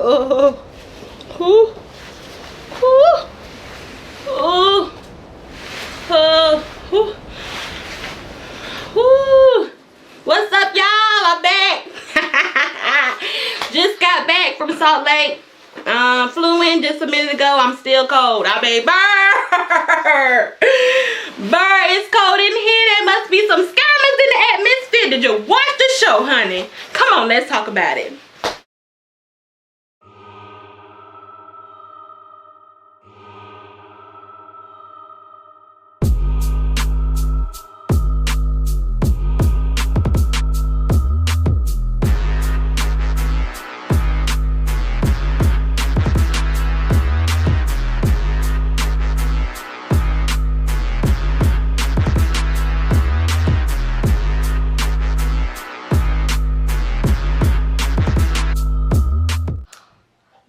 Oh, oh, oh, oh, oh, oh, oh. What's up, y'all? I'm back. Just got back from Salt Lake. Flew in just a minute ago. I'm still cold. I mean, burr, it's cold in here. There must be some skirmishes in the atmosphere. Did you watch the show, honey? Come on, let's talk about it.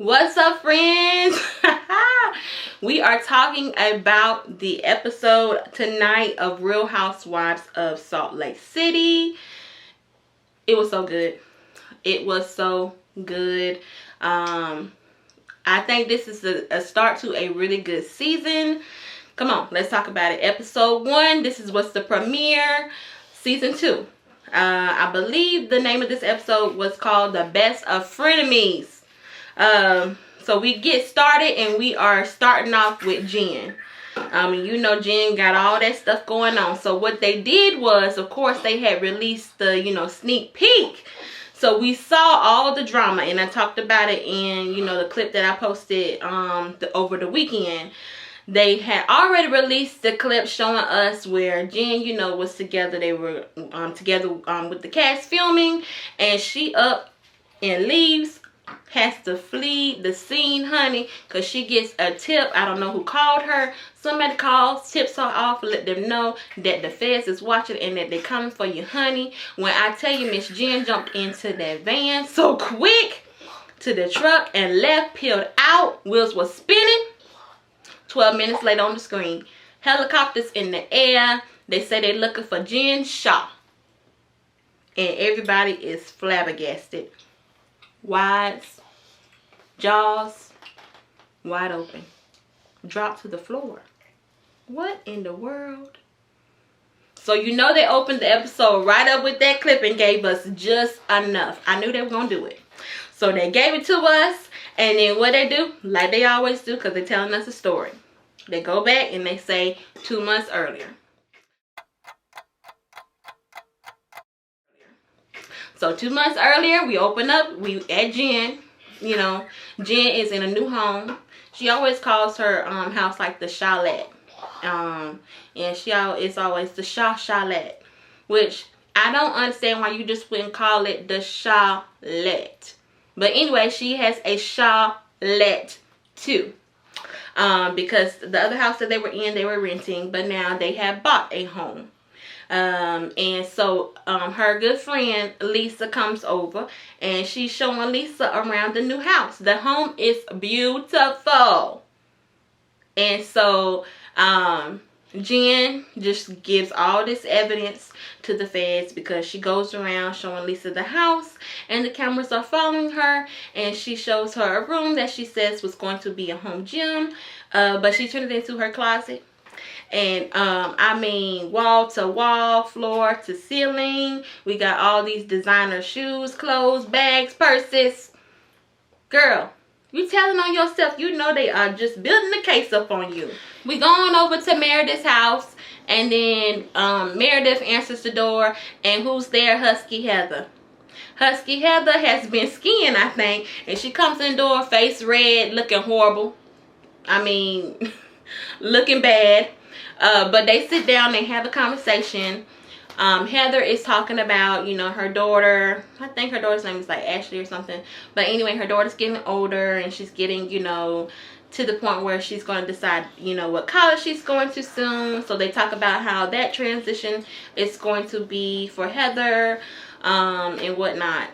What's up, friends? We are talking about the episode tonight of Real Housewives of Salt Lake City. It was so good. It was so good. I think this is a start to a really good season. Come on, let's talk about it. Episode 1, this is what's the premiere. Season 2. I believe the name of this episode was called The Best of Frenemies. So we get started, and we are starting off with Jen. You know, Jen got all that stuff going on. So what they did was, of course, they had released the, sneak peek. So we saw all the drama, and I talked about it in, the clip that I posted over the weekend. They had already released the clip showing us where Jen, was together. They were together with the cast filming, and she up and leaves. Has to flee the scene, honey, because she gets a tip. I don't know who called her. Somebody calls, tips her off, let them know that the feds is watching and that they coming for you, honey. When I tell you, Miss Jen jumped into that van so quick to the truck and left, peeled out. Wheels was spinning. 12 minutes later on the screen. Helicopters in the air. They say they're looking for Jen Shah. And everybody is flabbergasted. Wides, jaws wide open, drop to the floor. What in the world? So they opened the episode right up with that clip and gave us just enough. I knew they were gonna do it. So they gave it to us, and then what they do, like they always do, because they're telling us a story. They go back and they say 2 months earlier. So 2 months earlier, we open up, we at Jen. Jen is in a new home. She always calls her house like the chalet. And it's always the chalet. Which I don't understand why you just wouldn't call it the chalet. But anyway, she has a chalet too. Because the other house that they were in, they were renting. But now they have bought a home. And so her good friend Lisa comes over, and she's showing Lisa around the new house. The home is beautiful. And so Jen just gives all this evidence to the feds, because she goes around showing Lisa the house, and the cameras are following her, and she shows her a room that she says was going to be a home gym, but she turned it into her closet. And I mean, wall to wall, floor to ceiling, we got all these designer shoes, clothes, bags, purses. Girl, you telling on yourself. They are just building the case up on you. We going over to Meredith's house, and then Meredith answers the door, and who's there? Husky Heather. Husky Heather has been skiing, I think, and she comes in the door, face red, looking horrible. I mean, looking bad. But they sit down, they have a conversation. Heather is talking about, her daughter. I think her daughter's name is like Ashley or something. But anyway, her daughter's getting older, and she's getting, to the point where she's going to decide, what college she's going to soon. So they talk about how that transition is going to be for Heather, and whatnot.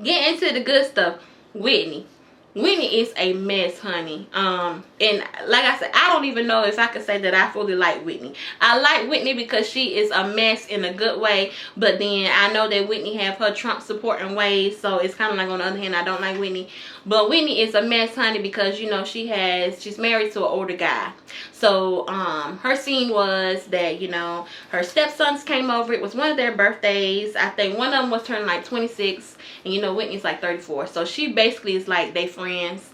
Get into the good stuff. Whitney. Whitney is a mess, honey. And like I said, I don't even know if I could say that I fully like Whitney. I like Whitney because she is a mess in a good way, but then I know that Whitney have her Trump supporting ways, so it's kind of like on the other hand, I don't like Whitney. But Whitney is a mess, honey, because you know she's married to an older guy. So her scene was that, you know, her stepsons came over. It was one of their birthdays. I think one of them was turning like 26, and you know Whitney's like 34. So she basically is like they friends.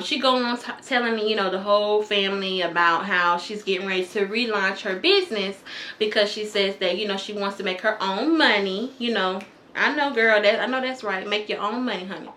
She going on telling, you know, the whole family about how she's getting ready to relaunch her business because she says that, you know, she wants to make her own money. You know, I know, girl, I know that's right. Make your own money, honey.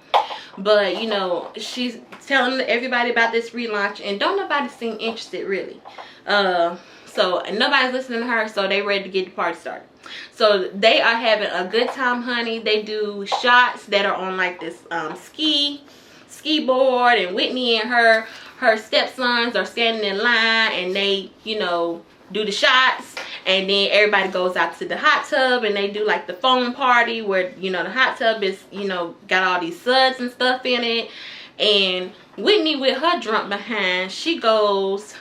But you know, she's telling everybody about this relaunch, and don't nobody seem interested really. So nobody's listening to her, so they ready to get the party started. So they are having a good time, honey. They do shots that are on like this ski board, and Whitney and her stepsons are standing in line, and they, you know, do the shots, and then everybody goes out to the hot tub, and they do like the foam party where, you know, the hot tub is, you know, got all these suds and stuff in it. And Whitney, with her drunk behind, she goes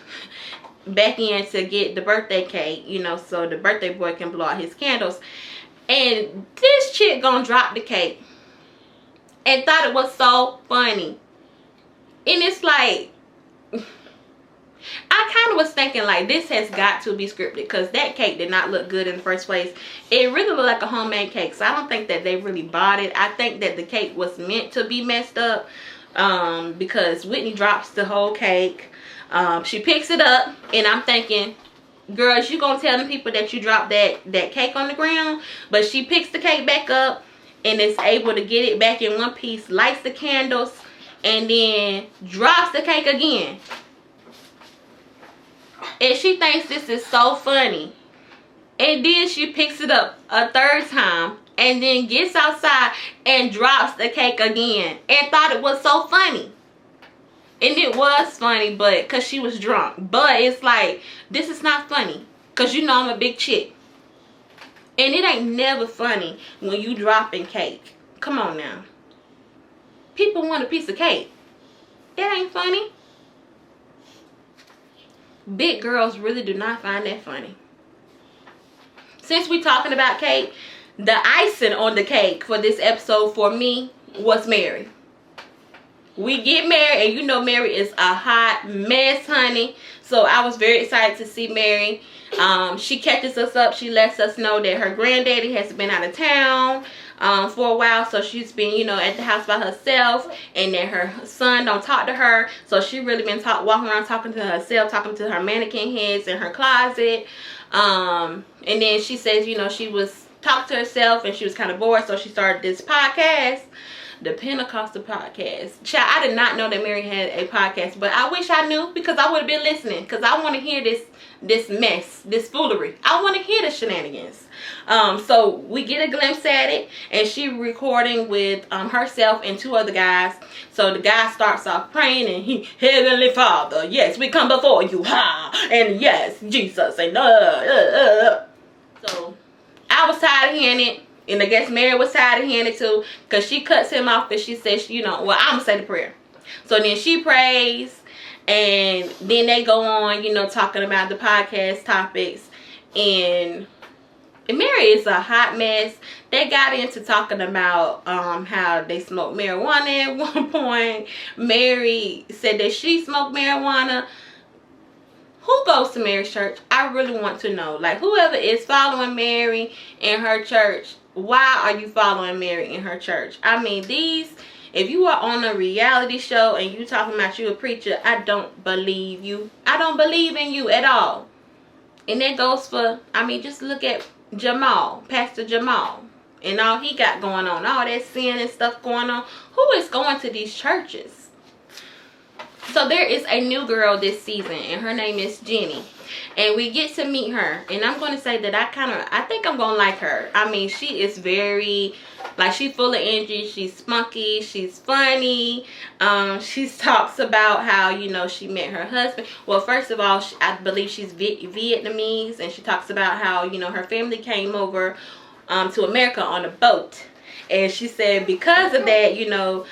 back in to get the birthday cake, you know, so the birthday boy can blow out his candles. And this chick gonna drop the cake and thought it was so funny. And it's like, I kind of was thinking like this has got to be scripted, because that cake did not look good in the first place. It really looked like a homemade cake, so I don't think that they really bought it. I think that the cake was meant to be messed up, because Whitney drops the whole cake. She picks it up, and I'm thinking, girls, you gonna tell them people that you dropped that cake on the ground? But she picks the cake back up and is able to get it back in one piece, lights the candles, and then drops the cake again. And she thinks this is so funny. And then she picks it up a third time and then gets outside and drops the cake again and thought it was so funny. And it was funny, but because she was drunk. But it's like, this is not funny, because you know I'm a big chick. And it ain't never funny when you dropping cake. Come on now. People want a piece of cake. It ain't funny. Big girls really do not find that funny. Since we talking about cake, the icing on the cake for this episode for me was Mary. We get Mary, and you know Mary is a hot mess, honey. So I was very excited to see Mary. She catches us up. She lets us know that her granddaddy has been out of town for a while, so she's been, you know, at the house by herself, and that her son don't talk to her. So she really been walking around talking to herself, talking to her mannequin heads in her closet. And then she says, you know, she was talking to herself and she was kind of bored, so she started this podcast, the Pentecostal podcast. Child, I did not know that Mary had a podcast, but I wish I knew, because I would have been listening, because I want to hear this mess, this foolery. I want to hear the shenanigans. So we get a glimpse at it, and she recording with herself and two other guys. So the guy starts off praying, and he, Heavenly Father, yes, we come before you, ha, and yes, Jesus, and So I was tired of hearing it, and I guess Mary was tired of hearing it too, because she cuts him off and she says, you know, well, I'm gonna say the prayer. So then she prays, and then they go on, you know, talking about the podcast topics. And Mary is a hot mess. They got into talking about how they smoked marijuana at one point. Mary said that she smoked marijuana. Who goes to Mary's church? I really want to know. Like, whoever is following Mary in her church, why are you following Mary in her church? I mean, if you are on a reality show and you talking about you a preacher, I don't believe you. I don't believe in you at all. And that goes for, I mean, just look at Jamal, Pastor Jamal, and all he got going on, all that sin and stuff going on. Who is going to these churches? So there is a new girl this season, and her name is Jenny, and we get to meet her. And I'm going to say that I think I'm going to like her. I mean, she is very, like, she's full of energy. She's spunky. She's funny. She talks about how, you know, she met her husband. Well, first of all, I believe she's Vietnamese, and she talks about how, you know, her family came over to America on a boat. And she said because of that, you know,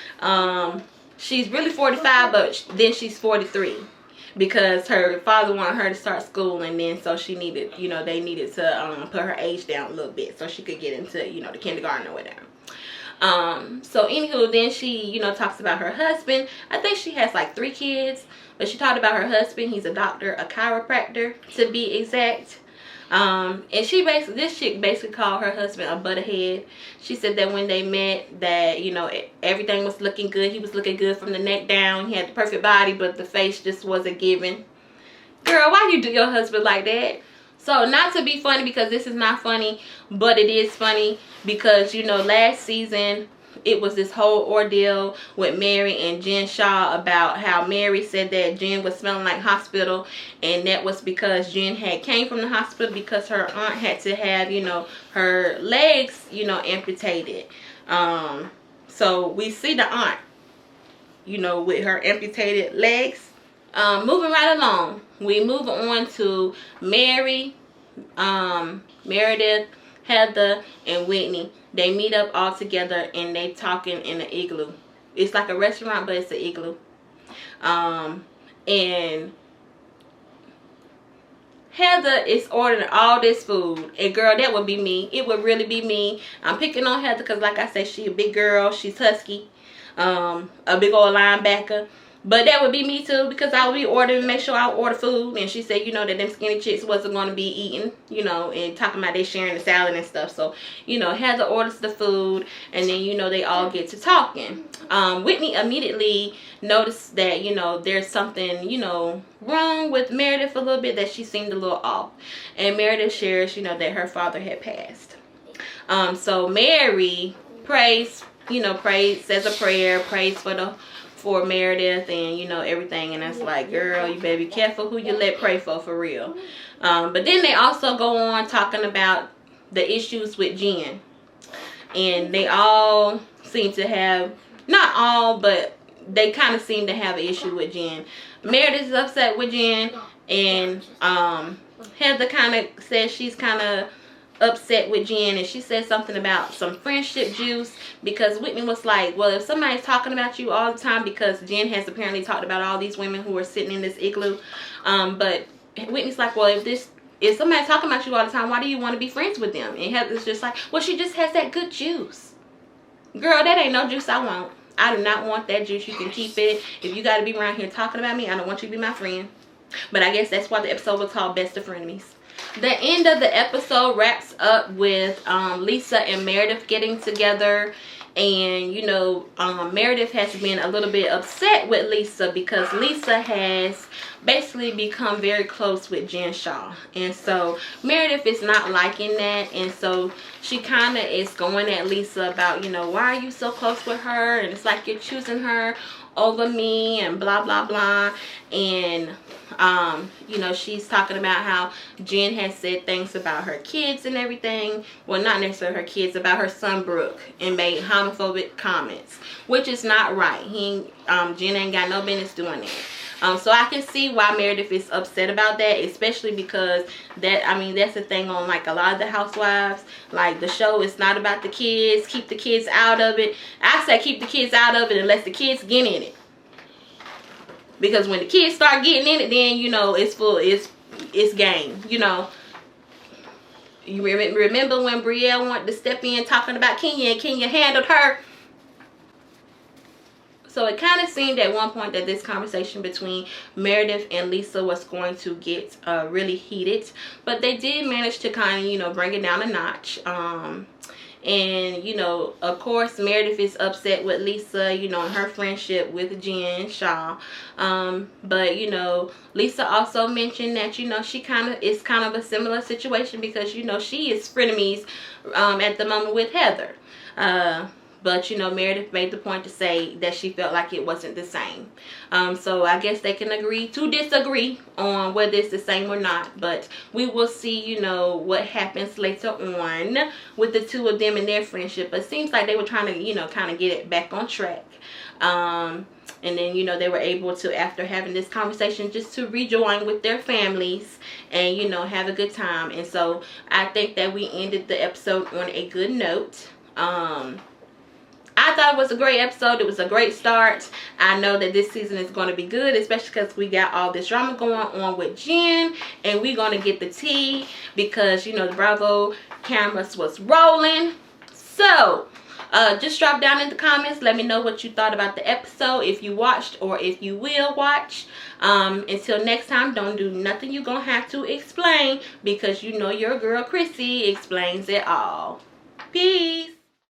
she's really 45, but then she's 43. Because her father wanted her to start school, and then so she needed, you know, they needed to put her age down a little bit so she could get into, you know, the kindergarten or whatever. So anywho, then she, you know, talks about her husband. I think she has like 3 kids, but she talked about her husband. He's a doctor, a chiropractor to be exact. And she basically, this chick basically called her husband a butterhead. She said that when they met, that, you know, everything was looking good. He was looking good from the neck down. He had the perfect body, but the face just wasn't giving. Girl, why you do your husband like that? So, not to be funny, because this is not funny, but it is funny because, you know, last season it was this whole ordeal with Mary and Jen Shah about how Mary said that Jen was smelling like hospital, and that was because Jen had came from the hospital because her aunt had to have, you know, her legs, you know, amputated. So we see the aunt, you know, with her amputated legs. Moving right along, we move on to Mary, Meredith, Heather, and Whitney. They meet up all together and they talking in an igloo. It's like a restaurant, but it's an igloo. And Heather is ordering all this food, and girl, that would be me. It would really be me. I'm picking on Heather because, like I said, she a big girl. She's husky, a big old linebacker. But that would be me too, because I would be ordering, make sure I order food. And she said, you know, that them skinny chicks wasn't going to be eating, you know, and talking about they sharing the salad and stuff. So, you know, Heather orders the food, and then, you know, they all get to talking. Whitney immediately noticed that, you know, there's something, you know, wrong with Meredith a little bit, that she seemed a little off. And Meredith shares, you know, that her father had passed. So Mary prays, you know, says a prayer, prays for Meredith and, you know, everything. And that's like, girl, you better be careful who you let pray for real. But then they also go on talking about the issues with Jen. And they all seem to have, not all, but they kind of seem to have an issue with Jen. Meredith is upset with Jen, and Heather kind of says she's kind of upset with Jen, and she said something about some friendship juice, because Whitney was like, well, if somebody's talking about you all the time, because Jen has apparently talked about all these women who are sitting in this igloo, but Whitney's like, well, if somebody's talking about you all the time, why do you want to be friends with them? And Heather's just like, well, she just has that good juice. Girl, that ain't no juice I want. I do not want that juice. You can keep it. If you got to be around here talking about me, I don't want you to be my friend. But I guess that's why the episode was called Best of Frenemies. The end of the episode wraps up with Lisa and Meredith getting together. And, you know, Meredith has been a little bit upset with Lisa because Lisa has basically become very close with Jen Shah. And so Meredith is not liking that. And so she kind of is going at Lisa about, you know, why are you so close with her? And it's like you're choosing her over me and blah, blah, blah. And you know, she's talking about how Jen has said things about her kids and everything. Well, not necessarily her kids, about her son Brooke, and made homophobic comments, which is not right. Jen ain't got no business doing that. So I can see why Meredith is upset about that, especially because that's the thing on like a lot of the Housewives. Like, the show is not about the kids. Keep the kids out of it. I say keep the kids out of it unless the kids get in it. Because when the kids start getting in it, then, you know, it's game, you know. You remember when Brielle wanted to step in talking about Kenya, and Kenya handled her? So it kind of seemed at one point that this conversation between Meredith and Lisa was going to get really heated. But they did manage to kind of, you know, bring it down a notch. And, you know, of course, Meredith is upset with Lisa, you know, and her friendship with Jen Shah. But, you know, Lisa also mentioned that, you know, she is kind of a similar situation because, you know, she is frenemies at the moment with Heather. But, you know, Meredith made the point to say that she felt like it wasn't the same. So I guess they can agree to disagree on whether it's the same or not. But we will see, you know, what happens later on with the two of them and their friendship. But it seems like they were trying to, you know, kind of get it back on track. And then, you know, they were able to, after having this conversation, just to rejoin with their families and, you know, have a good time. And so I think that we ended the episode on a good note. I I thought it was a great episode. It was a great start. I know that this season is going to be good, especially because we got all this drama going on with Jen, and we're going to get the tea because, you know, the Bravo cameras was rolling. So just drop down in the comments. Let me know what you thought about the episode, if you watched or if you will watch. Until next time, don't do nothing you're gonna have to explain, because you know your girl Chrissy explains it all. Peace.